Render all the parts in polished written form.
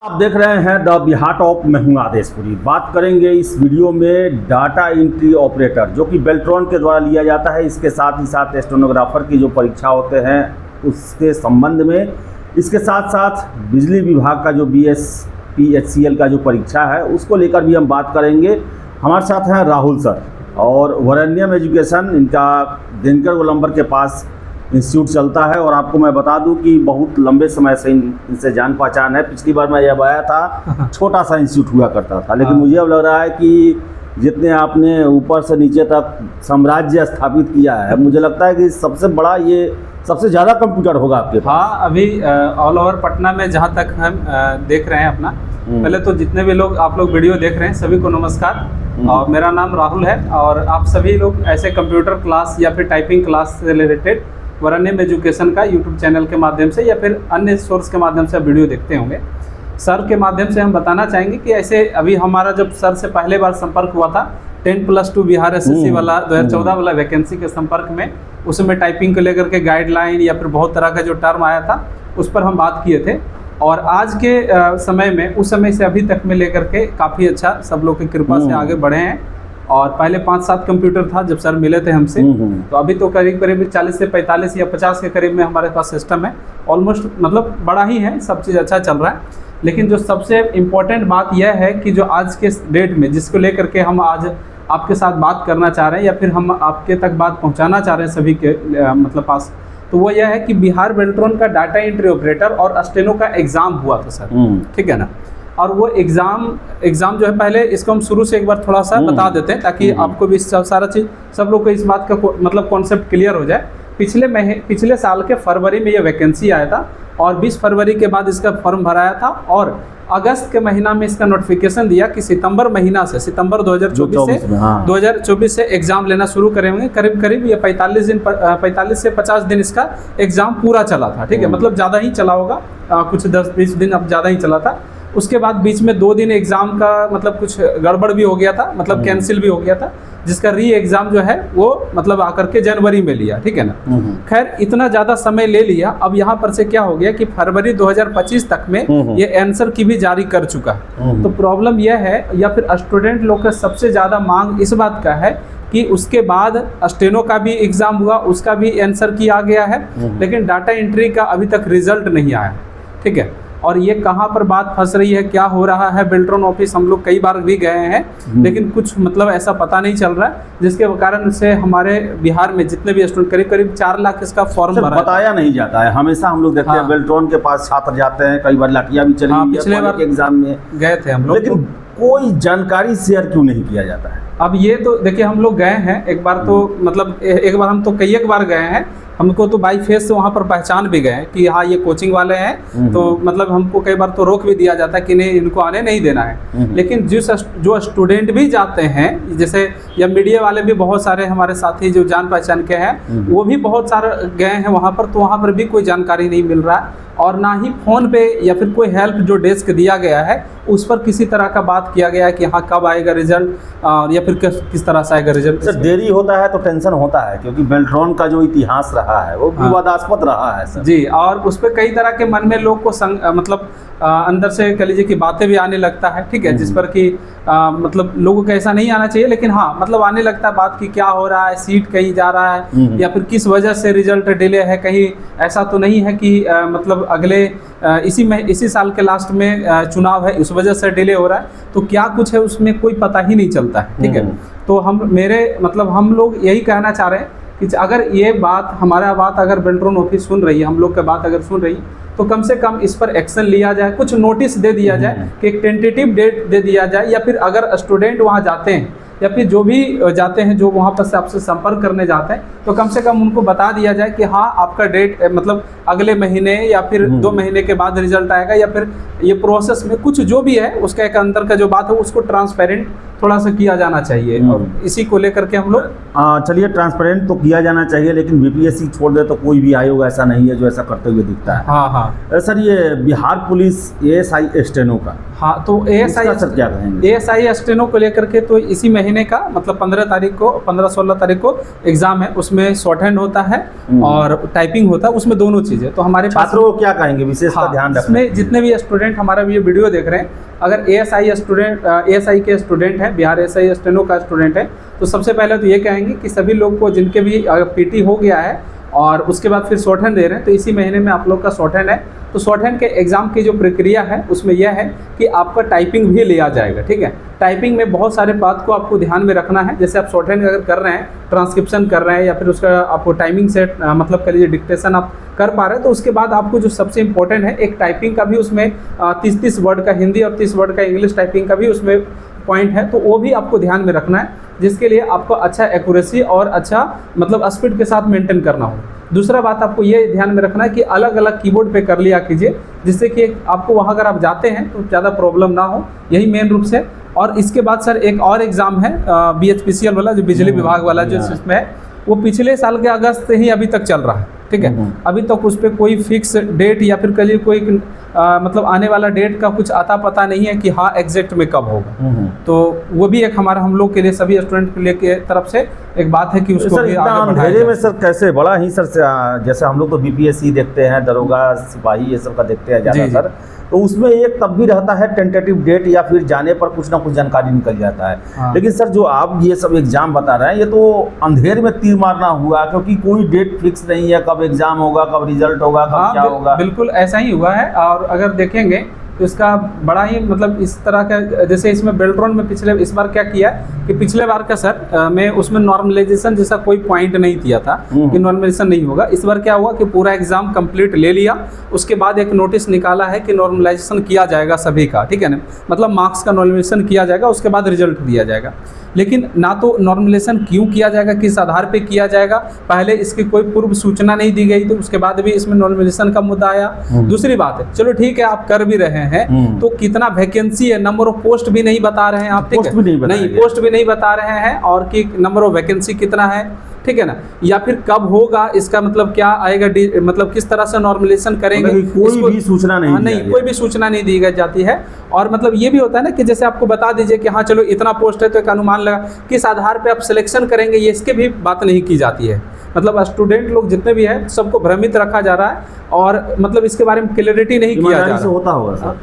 आप देख रहे हैं द बिहार टॉप। मैं हूं आदेशपुरी। बात करेंगे इस वीडियो में डाटा एंट्री ऑपरेटर जो कि बेल्ट्रॉन के द्वारा लिया जाता है, इसके साथ ही साथ स्टेनोग्राफर की जो परीक्षा होते हैं उसके संबंध में, इसके साथ साथ बिजली विभाग का जो BSPHCL का जो परीक्षा है उसको लेकर भी हम बात करेंगे। हमारे साथ हैं राहुल सर और वरेण्यम एजुकेशन, इनका दिनकर गोलंबर के पास इंस्टीट्यूट चलता है। और आपको मैं बता दूं कि बहुत लंबे समय से इनसे जान पहचान है। पिछली बार मैं जब आया था छोटा सा इंस्टीट्यूट हुआ करता था, लेकिन मुझे अब लग रहा है कि जितने आपने ऊपर से नीचे तक साम्राज्य स्थापित किया है, मुझे लगता है कि सबसे बड़ा, ये सबसे ज़्यादा कंप्यूटर होगा आपके पास। हाँ, अभी ऑल ओवर पटना में जहाँ तक हम देख रहे हैं अपना, पहले तो जितने भी लोग आप लोग वीडियो देख रहे हैं सभी को नमस्कार। और मेरा नाम राहुल है और आप सभी लोग ऐसे कंप्यूटर क्लास या फिर टाइपिंग क्लास से रिलेटेड वरेण्यम एजुकेशन का यूट्यूब चैनल के माध्यम से या फिर अन्य सोर्स के माध्यम से वीडियो देखते होंगे। सर के माध्यम से हम बताना चाहेंगे कि ऐसे अभी हमारा जब सर से पहले बार संपर्क हुआ था 10+2 बिहार SSC वाला 2014 वाला वैकेंसी के संपर्क में, उसमें टाइपिंग को लेकर के गाइडलाइन या फिर बहुत तरह का जो टर्म आया था उस पर हम बात किए थे। और आज के समय में उस समय से अभी तक में लेकर के काफ़ी अच्छा सब लोग की कृपा से आगे बढ़े हैं। और पहले 5-7 कंप्यूटर था जब सर मिले थे हमसे, तो अभी तो करीब 40 से 45 या 50 के करीब में हमारे पास सिस्टम है। ऑलमोस्ट मतलब बड़ा ही है, सब चीज़ अच्छा चल रहा है। लेकिन जो सबसे इम्पोर्टेंट बात यह है कि जो आज के डेट में जिसको लेकर के हम आज आपके साथ बात करना चाह रहे हैं या फिर हम आपके तक बात पहुँचाना चाह रहे हैं सभी के मतलब पास, तो वो यह है कि बिहार बेल्ट्रॉन का डाटा एंट्री ऑपरेटर और स्टेनो का एग्ज़ाम हुआ था सर, ठीक है ना। और वो एग्ज़ाम जो है, पहले इसको हम शुरू से एक बार थोड़ा सा बता देते हैं ताकि आपको भी सारा चीज़, सब लोग को इस बात का मतलब कॉन्सेप्ट क्लियर हो जाए। पिछले साल के फरवरी में ये वैकेंसी आया था और 20 फरवरी के बाद इसका फॉर्म भराया था और अगस्त के महीना में इसका नोटिफिकेशन दिया कि सितंबर महीना से, सितंबर 2024 से एग्ज़ाम लेना शुरू करेंगे। करीब ये 45 से 50 दिन इसका एग्ज़ाम पूरा चला था, ठीक है। मतलब ज़्यादा ही चला होगा, कुछ 10-20 दिन अब ज़्यादा ही चला था। उसके बाद बीच में 2 दिन एग्ज़ाम का मतलब कुछ गड़बड़ भी हो गया था, मतलब कैंसिल भी हो गया था, जिसका री एग्ज़ाम जो है वो मतलब आकर के जनवरी में लिया, ठीक है ना। खैर इतना ज़्यादा समय ले लिया। अब यहाँ पर से क्या हो गया कि फरवरी 2025 तक में ये आंसर की भी जारी कर चुका है। तो प्रॉब्लम यह है, या फिर स्टूडेंट लोग का सबसे ज़्यादा मांग इस बात का है कि उसके बाद स्टेनो का भी एग्ज़ाम हुआ, उसका भी आंसर की आ गया है, लेकिन डाटा एंट्री का अभी तक रिजल्ट नहीं आया, ठीक है। और ये कहाँ पर बात फंस रही है, क्या हो रहा है, बेल्ट्रॉन ऑफिस हम लोग कई बार भी गए हैं, लेकिन कुछ मतलब ऐसा पता नहीं चल रहा है, जिसके कारण से हमारे बिहार में जितने भी स्टूडेंट करीब 4 लाख इसका फॉर्म भरा बताया नहीं जाता है। हमेशा हम लोग देखते हैं बेल्ट्रॉन के पास छात्र जाते हैं, कई बार लाठियाँ भी चली, पिछले बार एग्जाम में गए थे हम लोग, लेकिन कोई जानकारी शेयर क्यों नहीं किया जाता है। अब ये तो देखिए, हम लोग गए हैं एक बार, तो मतलब एक बार हम तो कई एक बार गए हैं, हमको तो बाई फेस से वहाँ पर पहचान भी गए कि हाँ ये कोचिंग वाले हैं, तो मतलब हमको कई बार तो रोक भी दिया जाता है कि नहीं इनको आने नहीं देना है। लेकिन जो स्टूडेंट भी जाते हैं, जैसे या मीडिया वाले भी बहुत सारे हमारे साथी जो जान पहचान के हैं, वो भी बहुत सारे गए हैं वहाँ पर, तो वहाँ पर भी कोई जानकारी नहीं मिल रहा है। और ना ही फ़ोन पे या फिर कोई हेल्प जो डेस्क दिया गया है उस पर किसी तरह का बात किया गया है कि हाँ कब आएगा रिजल्ट या फिर किस तरह से आएगा रिजल्ट। सर देरी होता है तो टेंशन होता है, क्योंकि बेल्ट्रॉन का जो इतिहास रहा है वो विवादास्पद रहा है सर जी। और उस पर कई तरह के मन में लोग को मतलब अंदर से कह लीजिए कि बातें भी आने लगता है, ठीक है, जिस पर कि मतलब लोगों को ऐसा नहीं आना चाहिए, लेकिन हाँ मतलब आने लगता है बात कि क्या हो रहा है, सीट कहीं जा रहा है या फिर किस वजह से रिजल्ट डिले है, कहीं ऐसा तो नहीं है कि मतलब अगले इसी साल के लास्ट में चुनाव है इस वजह से डिले हो रहा है, तो क्या कुछ है उसमें कोई पता ही नहीं चलता है, ठीक है। तो हम लोग यही कहना चाह रहे हैं कि अगर ये बात हमारा बात अगर बेल्ट्रॉन ऑफिस सुन रही है, हम लोग की बात अगर सुन रही है, तो कम से कम इस पर एक्शन लिया जाए, कुछ नोटिस दे दिया जाए कि एक टेंटेटिव डेट दे दिया जाए, या फिर अगर स्टूडेंट वहाँ जाते हैं या फिर जो भी जाते हैं जो वहाँ पर से आपसे संपर्क करने जाते हैं, तो कम से कम उनको बता दिया जाए कि हाँ आपका डेट मतलब अगले महीने या फिर 2 महीने के बाद रिजल्ट आएगा, या फिर ये प्रोसेस में कुछ जो भी है उसका एक अंदर का जो बात है उसको ट्रांसपेरेंट थोड़ा सा किया जाना चाहिए, और इसी को लेकर के हम लोग चलिए, ट्रांसपेरेंट तो किया जाना चाहिए, लेकिन बीपीएससी छोड़ दे तो कोई भी आयोग ऐसा नहीं है जो ऐसा करते हुए दिखता है। हाँ हाँ सर, ये बिहार पुलिस एएसआई स्टेनो का, हाँ, तो एएसआई सर क्या कहेंगे? एएसआई स्टेनो को लेकर के तो इसी महीने का मतलब 15-16 तारीख को एग्जाम है, उसमें शॉर्ट हैंड होता है और टाइपिंग होता है, उसमें दोनों चीज़ें। तो हमारे छात्रों को क्या कहेंगे विशेष का ध्यान रखना? इसमें जितने भी स्टूडेंट हमारा ये वीडियो देख रहे हैं, अगर एएसआई के स्टूडेंट हैं, बिहार एएसआई स्टेनो का स्टूडेंट है, तो सबसे पहले तो ये कहेंगे कि सभी लोग को जिनके भी पीटी हो गया है और उसके बाद फिर शॉर्ट हैंड दे रहे हैं, तो इसी महीने में आप लोग का शॉर्ट हैंड है। तो शॉर्ट हैंड के एग्ज़ाम की जो प्रक्रिया है उसमें यह है कि आपका टाइपिंग भी लिया जाएगा, ठीक है। टाइपिंग में बहुत सारे बात को आपको ध्यान में रखना है। जैसे आप शॉर्ट हैंड अगर कर रहे हैं, ट्रांसक्रिप्शन कर रहे हैं, या फिर उसका आपको टाइमिंग से मतलब कह लीजिए डिक्टेशन आप कर पा रहे हैं, तो उसके बाद आपको जो सबसे इंपॉर्टेंट है, एक टाइपिंग का भी उसमें 30-30 वर्ड का हिंदी और 30 वर्ड का इंग्लिश टाइपिंग का भी उसमें पॉइंट है, तो वो भी आपको ध्यान में रखना है, जिसके लिए आपको अच्छा एक्यूरेसी और अच्छा मतलब स्पीड के साथ मेंटेन करना हो। दूसरा बात आपको ये ध्यान में रखना है कि अलग अलग कीबोर्ड पे कर लिया कीजिए, जिससे कि आपको वहाँ अगर आप जाते हैं तो ज़्यादा प्रॉब्लम ना हो, यही मेन रूप से। और इसके बाद सर एक और एग्ज़ाम है BHPCL वाला, जो बिजली विभाग वाला जो इसमें है, वो पिछले साल के अगस्त से ही अभी तक चल रहा है, ठीक है। अभी तक उस पर कोई फिक्स डेट या फिर कल कोई मतलब आने वाला डेट का कुछ आता पता नहीं है कि हाँ एग्जैक्ट में कब होगा। तो वो भी एक हमारा हम लोग के लिए, सभी स्टूडेंट के लिए के तरफ से एक बात है कि उसको सर भी इतना आगे बढ़ाया अंधेरे जाए। में सर कैसे, बड़ा ही सर जैसे हम लोग तो बीपीएससी देखते हैं, दरोगा सिपाही ये सब का देखते हैं ज़्यादातर, तो उसमें एक तब भी रहता है टेंटेटिव डेट, या फिर जाने पर कुछ ना कुछ जानकारी निकल जाता है। हाँ। लेकिन सर जो आप ये सब एग्जाम बता रहे हैं, ये तो अंधेरे में तीर मारना हुआ, क्योंकि कोई डेट फिक्स नहीं है, कब एग्जाम होगा, कब रिजल्ट होगा, कब क्या होगा। बिल्कुल ऐसा ही हुआ है। और अगर देखेंगे तो इसका बड़ा ही मतलब इस तरह का, जैसे इसमें बेल्ट्रॉन में पिछले इस बार क्या किया कि पिछले बार का सर में उसमें नॉर्मलाइजेशन जैसा कोई पॉइंट नहीं दिया था कि नॉर्मलाइजेशन नहीं होगा। इस बार क्या हुआ कि पूरा एग्जाम कंप्लीट ले लिया, उसके बाद एक नोटिस निकाला है कि नॉर्मलाइजेशन किया जाएगा सभी का, ठीक है ना, मतलब मार्क्स का नॉर्मलाइजेशन किया जाएगा, उसके बाद रिजल्ट दिया जाएगा। लेकिन ना तो नॉर्मलाइजेशन क्यों किया जाएगा, किस आधार पे किया जाएगा, पहले इसकी कोई पूर्व सूचना नहीं दी गई, तो उसके बाद भी इसमें नॉर्मलाइजेशन का मुद्दा आया। दूसरी बात है, चलो ठीक है आप कर भी रहे हैं, तो कितना वैकेंसी है, नंबर ऑफ पोस्ट भी नहीं बता रहे हैं आप, ठीक है, नहीं पोस्ट भी नहीं बता रहे हैं, और कि नंबर ऑफ वैकेंसी कितना है, ठीक है ना, या फिर कब होगा, इसका मतलब क्या आएगा, मतलब किस तरह से नॉर्मलाइजेशन करेंगे, कोई भी सूचना नहीं, कोई भी सूचना नहीं दी जाती है। और मतलब ये भी होता है ना कि जैसे आपको बता दीजिए कि हाँ चलो इतना पोस्ट है, तो एक अनुमान लगा किस आधार पे आप सिलेक्शन करेंगे, ये इसके भी बात नहीं की जाती है। मतलब स्टूडेंट लोग जितने भी हैं सबको भ्रमित रखा जा रहा है, और मतलब इसके बारे में क्लैरिटी नहीं किया जा रहा है। होता होगा सर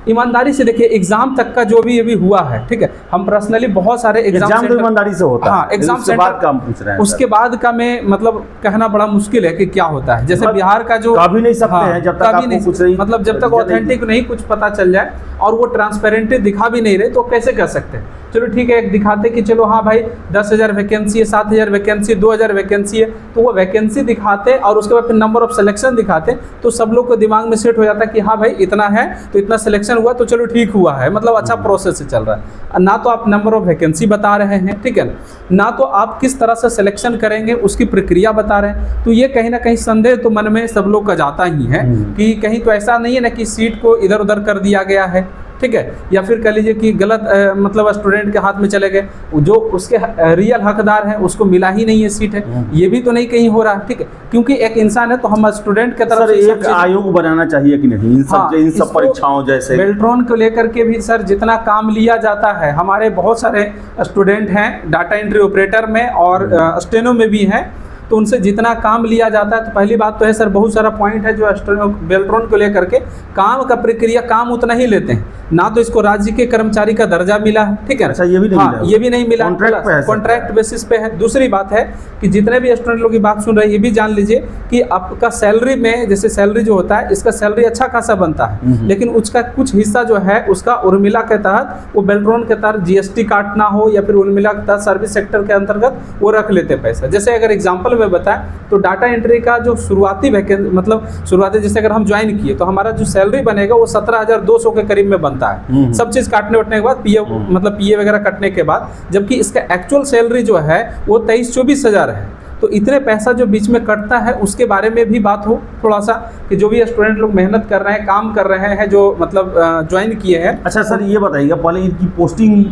ईमानदारी से देखिए, एग्जाम तक का जो भी अभी हुआ है, ठीक है, हम पर्सनली बहुत सारे एग्जाम तो ईमानदारी से होता है। हाँ, एग्जाम सेंटर का हम पूछ रहे हैं, उसके बाद का में मतलब कहना बड़ा मुश्किल है कि क्या होता है। जैसे बिहार का जो कभी नहीं सकते हैं जब तक आपको कुछ नहीं, मतलब जब तक ऑथेंटिक नहीं कुछ पता चल जाए और वो ट्रांसपेरेंटली दिखा भी नहीं रहे, तो कैसे कर सकते हैं। चलो ठीक है, एक दिखाते कि चलो हाँ भाई 10,000 वैकेंसी है, 7,000 वैकेंसी है, 2,000 वैकेंसी है, तो वो वैकेंसी दिखाते और उसके बाद फिर नंबर ऑफ सिलेक्शन दिखाते, तो सब लोग को दिमाग में सेट हो जाता कि हाँ भाई इतना है तो इतना सिलेक्शन हुआ, तो चलो ठीक हुआ है, मतलब अच्छा प्रोसेस से चल रहा है। ना तो आप नंबर ऑफ वैकेंसी बता रहे हैं, ठीक है ना, तो आप किस तरह से सिलेक्शन करेंगे उसकी प्रक्रिया बता रहे हैं। तो ये कहीं ना कहीं संदेह तो मन में सब लोग का जाता ही है कि कहीं तो ऐसा नहीं है ना कि सीट को इधर उधर कर दिया गया है, ठीक है, या फिर कह लीजिए कि गलत मतलब स्टूडेंट के हाथ में चले गए, जो उसके रियल हकदार हैं उसको मिला ही नहीं है सीट है, ये भी तो नहीं कहीं हो रहा, ठीक है, क्योंकि एक इंसान है तो हम स्टूडेंट के तरफ से एक आयोग बनाना चाहिए कि नहीं इन सब परीक्षाओं जैसे बेल्ट्रॉन को लेकर के भी सर जितना काम लिया जाता है, हमारे बहुत सारे स्टूडेंट हैं डाटा एंट्री ऑपरेटर में और स्टेनो में भी हैं, तो उनसे जितना काम लिया जाता है, तो पहली बात तो है सर बहुत सारा पॉइंट है जो बेल्ट्रॉन को लेकर के काम का प्रक्रिया काम उतना ही लेते हैं, ना तो इसको राज्य के कर्मचारी का दर्जा मिला है, ठीक है, अच्छा ये भी नहीं मिला, ये भी नहीं मिला, कॉन्ट्रैक्ट बेसिस पे है। दूसरी बात है कि जितने भी स्टूडेंट लोग की बात सुन रहे हैं, ये भी जान लीजिए कि आपका सैलरी में, जैसे सैलरी जो होता है इसका सैलरी अच्छा खासा बनता है, लेकिन उसका कुछ हिस्सा जो है उसका उर्मिला के तहत, वो बेल्ट्रॉन के तहत जीएसटी काटना हो या फिर उर्मिला के तहत सर्विस सेक्टर के अंतर्गत वो रख लेते पैसा। जैसे अगर एग्जाम्पल में बताएं तो डाटा एंट्री का जो शुरुआती मतलब शुरुआती जैसे अगर हम ज्वाइन किए तो हमारा जो सैलरी बनेगा वो 17,200 के करीब में बनता है, सब चीज काटने वटने के बाद, पीए वगैरह कटने के बाद, जबकि इसका एक्चुअल सैलरी जो है वो 23-24 हज़ार है। तो इतने पैसा जो बीच में कटता है उसके बारे में भी बात हो थोड़ा सा, कि जो भी स्टूडेंट लोग मेहनत कर रहे हैं, काम कर रहे हैं, जो मतलब ज्वाइन किए हैं। अच्छा सर ये बताइएगा, पहले इनकी पोस्टिंग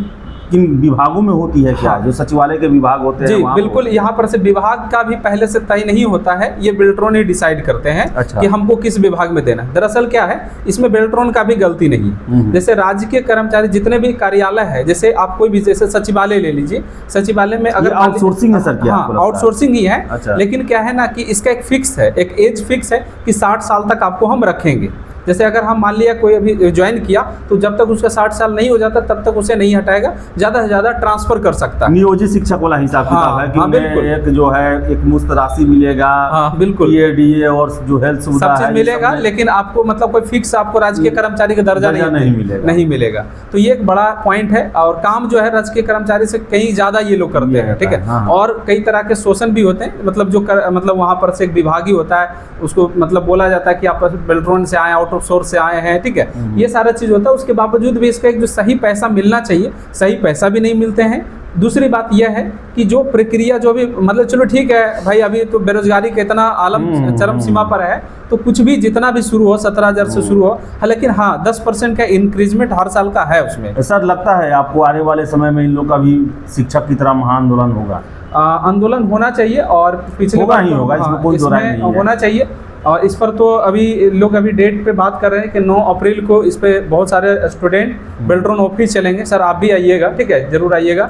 किन विभागों में होती है क्या? हाँ। जो सचिवालय के विभाग होते हैं जी वहाँ बिल्कुल, यहाँ पर से विभाग का भी पहले से तय नहीं होता है, ये बेल्ट्रॉन ही डिसाइड करते हैं अच्छा। कि हमको किस विभाग में देना है। दरअसल क्या है, इसमें बेल्ट्रॉन का भी गलती नहीं है। जैसे राज्य के कर्मचारी जितने भी कार्यालय है, जैसे आप कोई भी जैसे सचिवालय ले लीजिए, सचिवालय में अगर आउटसोर्सिंग है सर क्या? हाँ, आउटसोर्सिंग ही है। अच्छा। लेकिन क्या है ना कि इसका एक फिक्स है, एक एज फिक्स है कि 60 साल तक आपको हम रखेंगे। जैसे अगर हम मान लिया कोई अभी ज्वाइन किया तो जब तक उसका 60 साल नहीं हो जाता तब तक उसे नहीं हटाएगा, ज़्यादा से ज़्यादा ट्रांसफर कर सकता है। नियोजित शिक्षक वाला हिसाब किताब है कि हाँ, बिल्कुल। एक जो है एक मुफ्त राशि मिलेगा, हाँ बिल्कुल, DA और जो हेल्थ सुविधा सब चीज मिलेगा, लेकिन आपको मतलब कोई फिक्स आपको राजकीय कर्मचारी का दर्जा नहीं मिलेगा। तो ये एक बड़ा पॉइंट है। और काम जो है राजकीय कर्मचारी से कहीं ज्यादा ये लोग करते हैं, ठीक है। हाँ। और कई तरह के शोषण भी होते हैं, मतलब जो मतलब वहाँ पर से एक विभाग ही होता है, उसको मतलब बोला जाता है कि आप बेल्ट्रॉन से आए, आउट ऑफ सोर्स से आए हैं, ठीक है। ये सारा चीज होता है। उसके बावजूद भी इसका एक जो सही पैसा मिलना चाहिए, सही पैसा भी नहीं मिलते हैं। दूसरी बात यह है कि जो प्रक्रिया जो भी मतलब चलो ठीक है भाई, अभी तो बेरोजगारी का इतना आलम चरम सीमा पर है, तो कुछ भी जितना भी शुरू हो 17,000 से शुरू हो, लेकिन हाँ 10% का इंक्रीजमेंट हर साल का है उसमें। सर लगता है आपको आने वाले समय में इन लोग का भी शिक्षक की तरह महाआंदोलन होगा? आंदोलन होना चाहिए और पिछले होगा ही होगा, इसमें कोई दो राय नहीं है। होना चाहिए। और इस पर तो अभी लोग अभी डेट पे बात कर रहे हैं कि 9 अप्रैल को इस पे बहुत सारे स्टूडेंट बेल्ट्रॉन ऑफिस चलेंगे। सर आप भी आइएगा, ठीक है, जरूर आइएगा।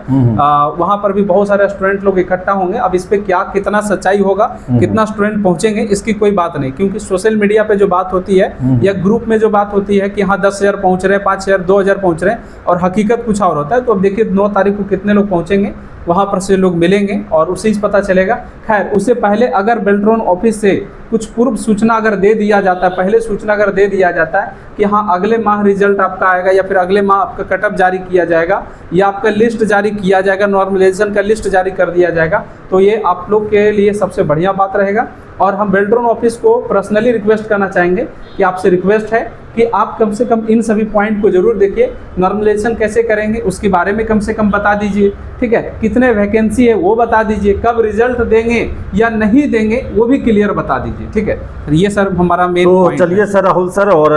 वहाँ पर भी बहुत सारे स्टूडेंट लोग इकट्ठा होंगे। अब इस पे क्या कितना सच्चाई होगा, कितना स्टूडेंट पहुँचेंगे, इसकी कोई बात नहीं, क्योंकि सोशल मीडिया पे जो बात होती है या ग्रुप में जो बात होती है कि हाँ 10,000 पहुँच रहे हैं, 5,000, 2,000 पहुँच रहे हैं, और हकीकत कुछ और होता है। तो अब देखिए 9 तारीख को कितने लोग पहुँचेंगे, वहाँ पर से लोग मिलेंगे और उसी से पता चलेगा। खैर उससे पहले अगर बेल्ट्रॉन ऑफिस से कुछ पूर्व सूचना अगर दे दिया जाता है, पहले सूचना अगर दे दिया जाता है कि हाँ अगले माह रिजल्ट आपका आएगा, या फिर अगले माह आपका कटअप जारी किया जाएगा, या आपका लिस्ट जारी किया जाएगा, नॉर्मलाइजेशन का लिस्ट जारी कर दिया जाएगा, तो ये आप लोग के लिए सबसे बढ़िया बात रहेगा। और हम बेल्ट्रॉन ऑफिस को पर्सनली रिक्वेस्ट करना चाहेंगे कि आपसे रिक्वेस्ट है कि आप कम से कम इन सभी पॉइंट को जरूर देखिए। नॉर्मलाइजेशन कैसे करेंगे उसके बारे में कम से कम बता दीजिए, ठीक है। कितने वैकेंसी है वो बता दीजिए, कब रिजल्ट देंगे या नहीं देंगे वो भी क्लियर बता दीजिए, ठीक है। ये सर हमारा मेन तो चलिए सर राहुल सर, और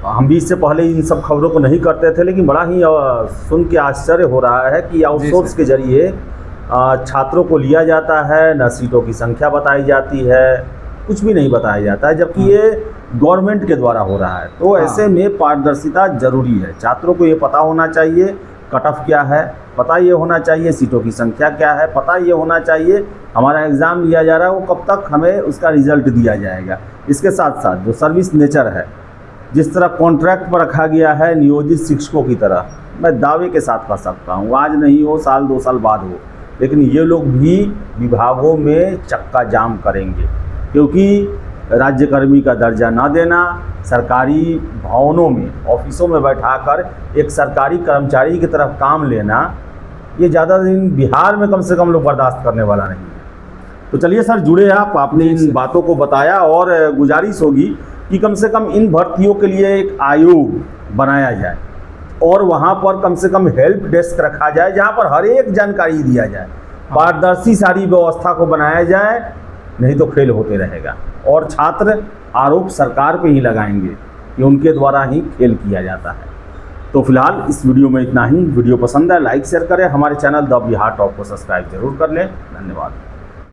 हम भी इससे पहले इन सब खबरों को नहीं करते थे, लेकिन बड़ा ही सुन के आश्चर्य हो रहा है कि आउटसोर्स के जरिए छात्रों को लिया जाता है, न सीटों की संख्या बताई जाती है, कुछ भी नहीं बताया जाता है, जबकि ये गवर्नमेंट के द्वारा हो रहा है। तो ऐसे में पारदर्शिता जरूरी है। छात्रों को ये पता होना चाहिए कट ऑफ क्या है, पता ये होना चाहिए सीटों की संख्या क्या है, पता ये होना चाहिए हमारा एग्ज़ाम लिया जा रहा है वो कब तक हमें उसका रिजल्ट दिया जाएगा। इसके साथ साथ जो सर्विस नेचर है, जिस तरह कॉन्ट्रैक्ट पर रखा गया है नियोजित शिक्षकों की तरह, मैं दावे के साथ कह सकता हूँ आज नहीं हो, साल 2 साल बाद हो, लेकिन ये लोग भी विभागों में चक्का जाम करेंगे, क्योंकि राज्यकर्मी का दर्जा ना देना, सरकारी भवनों में ऑफिसों में बैठाकर एक सरकारी कर्मचारी की तरफ काम लेना, ये ज़्यादा दिन बिहार में कम से कम लोग बर्दाश्त करने वाला नहीं है। तो चलिए सर जुड़े आप, आपने इन बातों को बताया, और गुजारिश होगी कि कम से कम इन भर्तियों के लिए एक आयोग बनाया जाए और वहाँ पर कम से कम हेल्प डेस्क रखा जाए जहाँ पर हर एक जानकारी दिया जाए, पारदर्शी सारी व्यवस्था को बनाया जाए, नहीं तो फेल होते रहेगा। और छात्र आरोप सरकार पे ही लगाएंगे कि उनके द्वारा ही फेल किया जाता है। तो फिलहाल इस वीडियो में इतना ही। वीडियो पसंद है लाइक शेयर करें, हमारे चैनल द बिहार टॉप को सब्सक्राइब जरूर कर लें। धन्यवाद।